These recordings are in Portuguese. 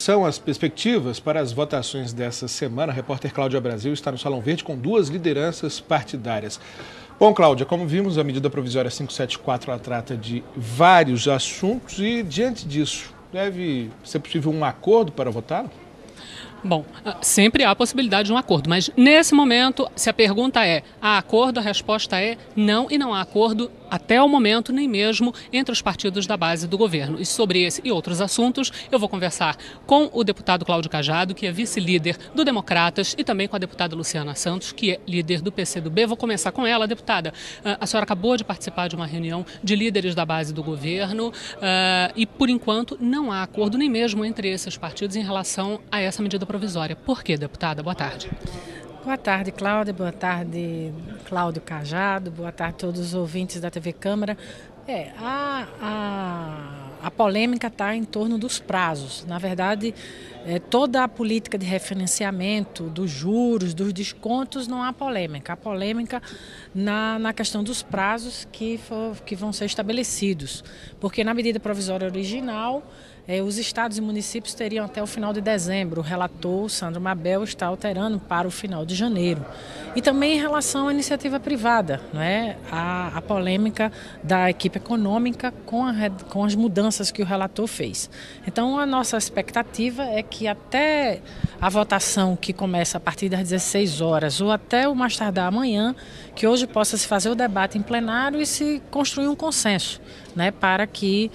são as perspectivas para as votações dessa semana? A repórter Cláudia Brasil está no Salão Verde com duas lideranças partidárias. Bom, Cláudia, como vimos, a medida provisória 574 ela trata de vários assuntos e, diante disso, deve ser possível um acordo para votá-lo? Bom, sempre há a possibilidade de um acordo, mas nesse momento, se a pergunta é há acordo, a resposta é não, e não há acordo até o momento, nem mesmo entre os partidos da base do governo. E sobre esse e outros assuntos, eu vou conversar com o deputado Cláudio Cajado, que é vice-líder do Democratas, e também com a deputada Luciana Santos, que é líder do PCdoB. Vou começar com ela, deputada. A senhora acabou de participar de uma reunião de líderes da base do governo e, por enquanto, não há acordo nem mesmo entre esses partidos em relação a essa medida provisória. Por quê, deputada? Boa tarde. Boa tarde, Cláudia. Boa tarde, Cláudio Cajado. Boa tarde a todos os ouvintes da TV Câmara. A polêmica está em torno dos prazos. Na verdade, toda a política de referenciamento dos juros, dos descontos, não há polêmica. Há polêmica na questão dos prazos que vão ser estabelecidos. Porque na medida provisória original, os estados e municípios teriam até o final de dezembro. O relator, Sandro Mabel, está alterando para o final de janeiro. E também em relação à iniciativa privada, não é? A polêmica da equipe econômica com as mudanças que o relator fez. Então, a nossa expectativa é que até a votação que começa a partir das 16 horas ou até o mais tardar amanhã, que hoje possa se fazer o debate em plenário e se construir um consenso, né, para que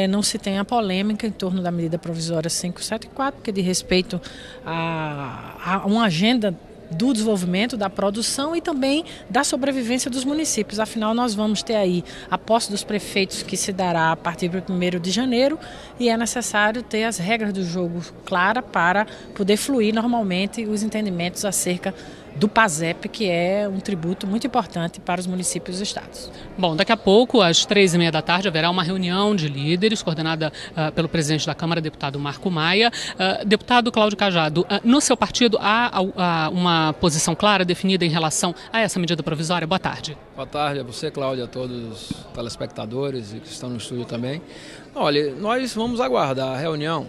não se tenha polêmica em torno da medida provisória 574, que diz respeito a uma agenda do desenvolvimento, da produção e também da sobrevivência dos municípios. Afinal, nós vamos ter aí a posse dos prefeitos que se dará a partir do 1º de janeiro e é necessário ter as regras do jogo claras para poder fluir normalmente os entendimentos acerca do PASEP, que é um tributo muito importante para os municípios e estados. Bom, daqui a pouco, às 3h30 da tarde, haverá uma reunião de líderes coordenada pelo presidente da Câmara, deputado Marco Maia. Deputado Cláudio Cajado, no seu partido há uma posição clara definida em relação a essa medida provisória? Boa tarde. Boa tarde a você, Cláudia, a todos os telespectadores e que estão no estúdio também. Olha, nós vamos aguardar a reunião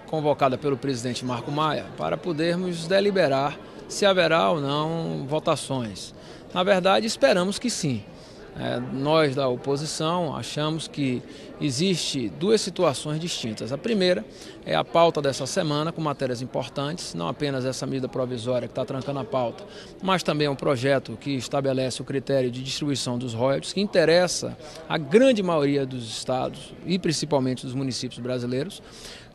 convocada pelo presidente Marco Maia para podermos deliberar se haverá ou não votações. Na verdade, esperamos que sim. Nós da oposição achamos que existe duas situações distintas. A primeira é a pauta dessa semana com matérias importantes, não apenas essa medida provisória que está trancando a pauta, mas também um projeto que estabelece o critério de distribuição dos royalties, que interessa a grande maioria dos estados e principalmente dos municípios brasileiros,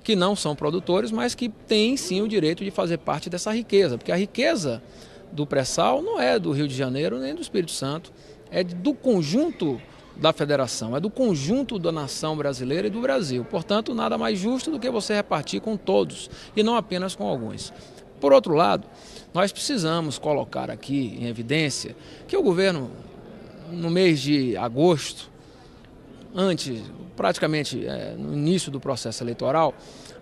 que não são produtores, mas que têm sim o direito de fazer parte dessa riqueza, porque a riqueza do pré-sal não é do Rio de Janeiro nem do Espírito Santo, é do conjunto da federação, é do conjunto da nação brasileira e do Brasil. Portanto, nada mais justo do que você repartir com todos e não apenas com alguns. Por outro lado, nós precisamos colocar aqui em evidência que o governo, no mês de agosto, praticamente no início do processo eleitoral,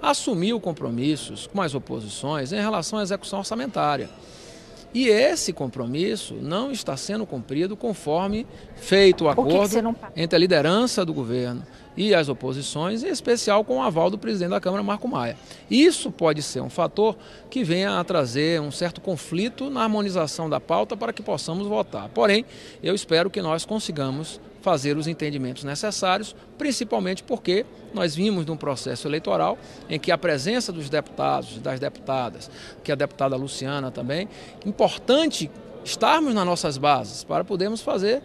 assumiu compromissos com as oposições em relação à execução orçamentária. E esse compromisso não está sendo cumprido conforme feito o acordo entre a liderança do governo e as oposições, em especial com o aval do presidente da Câmara, Marco Maia. Isso pode ser um fator que venha a trazer um certo conflito na harmonização da pauta para que possamos votar. Porém, eu espero que nós consigamos fazer os entendimentos necessários, principalmente porque nós vimos num processo eleitoral em que a presença dos deputados e das deputadas, que a deputada Luciana também, importante estarmos nas nossas bases para podermos fazer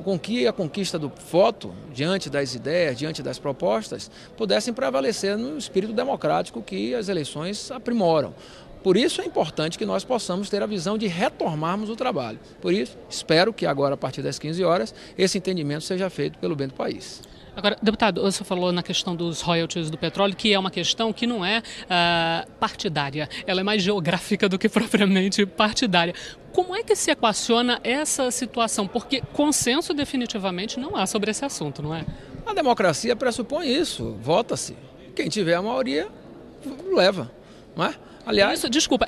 com que a conquista do voto, diante das ideias, diante das propostas, pudessem prevalecer no espírito democrático que as eleições aprimoram. Por isso é importante que nós possamos ter a visão de retomarmos o trabalho. Por isso, espero que agora, a partir das 15 horas, esse entendimento seja feito pelo bem do país. Agora, deputado, você falou na questão dos royalties do petróleo, que é uma questão que não é partidária, ela é mais geográfica do que propriamente partidária. Como é que se equaciona essa situação? Porque consenso definitivamente não há sobre esse assunto, não é? A democracia pressupõe isso, vota-se. Quem tiver a maioria, leva. Não é? Aliás, desculpa,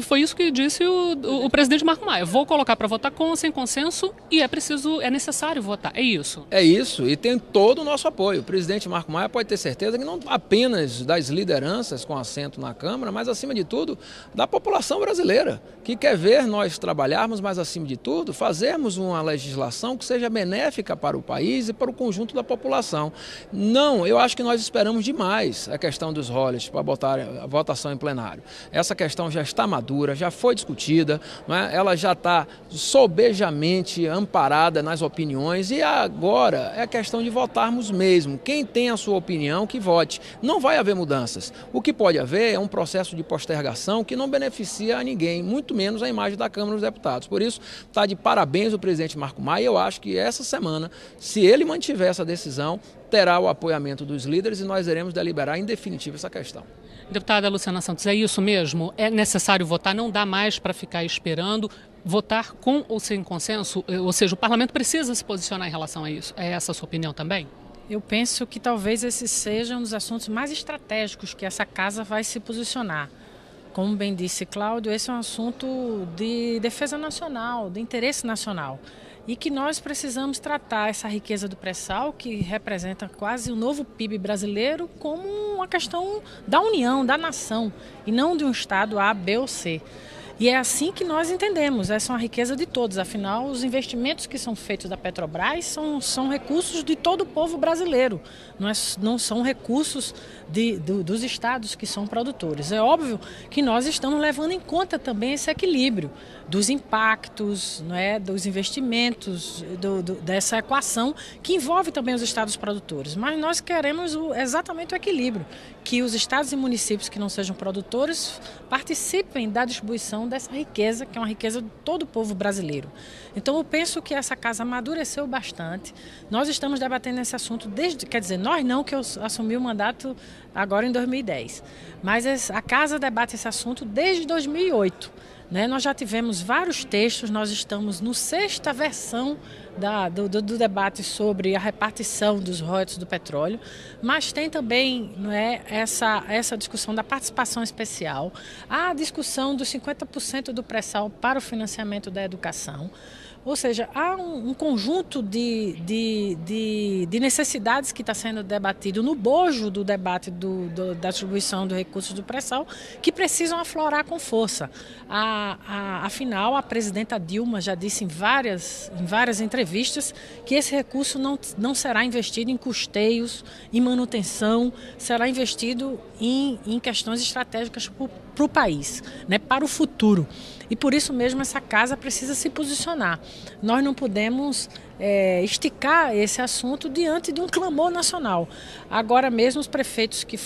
foi isso que disse o presidente Marco Maia. Vou colocar para votar com ou sem consenso e é necessário votar. É isso. É isso, e tem todo o nosso apoio. O presidente Marco Maia pode ter certeza que não apenas das lideranças com assento na Câmara, mas acima de tudo da população brasileira, que quer ver nós trabalharmos, mas acima de tudo fazermos uma legislação que seja benéfica para o país e para o conjunto da população. Não, eu acho que nós esperamos demais a questão dos royalties para botar a votação em plenário. Essa questão já está madura, já foi discutida, não é? Ela já está sobejamente amparada nas opiniões e agora é questão de votarmos mesmo. Quem tem a sua opinião, que vote. Não vai haver mudanças. O que pode haver é um processo de postergação que não beneficia a ninguém, muito menos a imagem da Câmara dos Deputados. Por isso, está de parabéns o presidente Marco Maia. Eu acho que essa semana, se ele mantiver essa decisão, terá o apoiamento dos líderes e nós iremos deliberar em definitivo essa questão. Deputada Luciana Santos, é isso mesmo? É necessário votar? Não dá mais para ficar esperando votar com ou sem consenso? Ou seja, o parlamento precisa se posicionar em relação a isso. É essa a sua opinião também? Eu penso que talvez esse seja um dos assuntos mais estratégicos que essa casa vai se posicionar. Como bem disse Cláudio, esse é um assunto de defesa nacional, de interesse nacional. E que nós precisamos tratar essa riqueza do pré-sal, que representa quase o novo PIB brasileiro, como uma questão da União, da nação, e não de um Estado A, B ou C. E é assim que nós entendemos, essa é uma riqueza de todos. Afinal, os investimentos que são feitos da Petrobras são recursos de todo o povo brasileiro, não são recursos dos estados que são produtores. É óbvio que nós estamos levando em conta também esse equilíbrio dos impactos, não é, dos investimentos, dessa equação que envolve também os estados produtores. Mas nós queremos exatamente o equilíbrio, que os estados e municípios que não sejam produtores participem da distribuição dessa riqueza, que é uma riqueza de todo o povo brasileiro. Então eu penso que essa casa amadureceu bastante. Nós estamos debatendo esse assunto nós não, que eu assumi o mandato agora em 2010, mas a casa debate esse assunto desde 2008. Nós já tivemos vários textos, nós estamos no 6ª versão do debate sobre a repartição dos royalties do petróleo, mas tem também essa discussão da participação especial, a discussão dos 50% do pré-sal para o financiamento da educação. Ou seja, há um conjunto de necessidades que está sendo debatido no bojo do debate da distribuição dos recursos do pré-sal que precisam aflorar com força. Afinal, a presidenta Dilma já disse em várias entrevistas que esse recurso não será investido em custeios, em manutenção, será investido em questões estratégicas para o país, para o futuro. E por isso mesmo essa casa precisa se posicionar. Nós não podemos esticar esse assunto diante de um clamor nacional. Agora mesmo os prefeitos que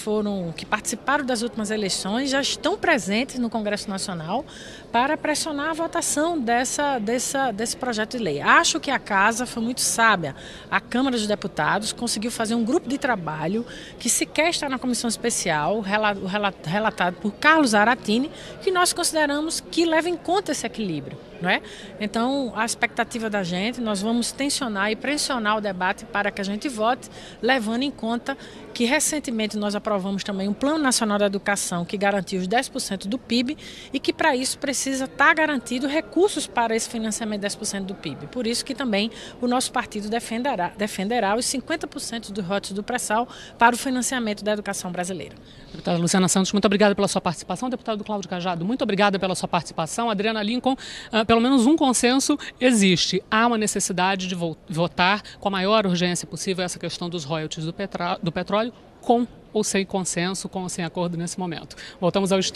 participaram das últimas eleições já estão presentes no Congresso Nacional para pressionar a votação desse projeto de lei. Acho que a casa foi muito sábia. A Câmara dos Deputados conseguiu fazer um grupo de trabalho que sequer está na comissão especial, relatado por Carlos Aratini, que nós consideramos que leva em conta esse equilíbrio. Não é? Então, a expectativa da gente, nós vamos tensionar e pressionar o debate para que a gente vote, levando em conta que recentemente nós aprovamos também um Plano Nacional da Educação que garantiu os 10% do PIB e que para isso precisa estar garantido recursos para esse financiamento de 10% do PIB. Por isso que também o nosso partido defenderá os 50% dos royalties do pré-sal para o financiamento da educação brasileira. Deputada Luciana Santos, muito obrigada pela sua participação. Deputado Cláudio Cajado, muito obrigada pela sua participação. Adriana Lincoln, pelo menos um consenso existe. Há uma necessidade de votar com a maior urgência possível essa questão dos royalties do petróleo, com ou sem consenso, com ou sem acordo nesse momento. Voltamos ao estúdio.